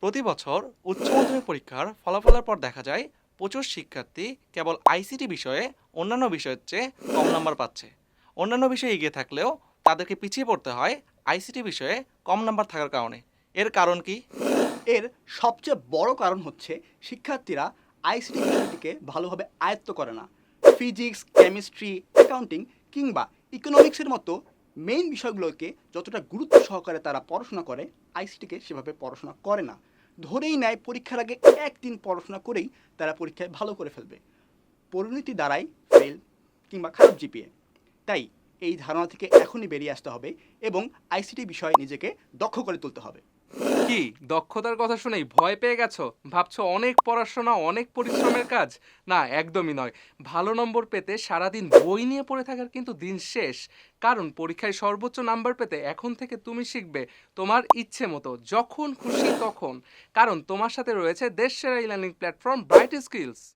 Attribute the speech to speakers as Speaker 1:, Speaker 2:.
Speaker 1: প্রতি বছর উচ্চ মাধ্যমিক পরীক্ষার ফলাফলের পর দেখা যায় প্রচুর শিক্ষার্থী কেবল আইসিটি বিষয়ে অন্যান্য বিষয়ের চেয়ে কম নাম্বার পাচ্ছে। অন্যান্য বিষয়ে এগিয়ে থাকলেও তাদেরকে পিছিয়ে পড়তে হয় আইসিটি বিষয়ে কম নাম্বার থাকার কারণে। এর কারণ কি?
Speaker 2: এর সবচেয়ে বড় কারণ হচ্ছে শিক্ষার্থীরা আইসিটি বিষয়টিকে ভালোভাবে আয়ত্ত করে না। ফিজিক্স, কেমিস্ট্রি, অ্যাকাউন্টিং কিংবা ইকোনমিক্সের মতো মেইন বিষয়গুলোকে যতটা গুরুত্ব সহকারে তারা পড়াশোনা করে, আইসিটিকে সেভাবে পড়াশোনা করে না। ধরেই নেয় পরীক্ষার আগে একদিন পড়াশোনা করেই তারা পরীক্ষায় ভালো করে ফেলবে। পরিণতি দাঁড়ায় ফেল কিংবা খারাপ জিপিএ। তাই এই ধারণা থেকে এখনই বেরিয়ে আসতে হবে এবং আইসিটি বিষয়ে নিজেকে দক্ষ করে তুলতে হবে।
Speaker 3: কি দক্ষতার কথা শুনেই ভয় পেয়ে গেছো? ভাবছো অনেক পড়াশোনা অনেক পরিশ্রমের কাজ? না, একদমই নয়। ভালো নম্বর পেতে সারাদিন বই নিয়ে পড়ে থাকার কিন্তু দিন শেষ। কারণ পরীক্ষায় সর্বোচ্চ নাম্বার পেতে এখন থেকে তুমি শিখবে তোমার ইচ্ছে মতো, যখন খুশি তখন। কারণ তোমার সাথে রয়েছে দেশসেরা e learning platform bright skills.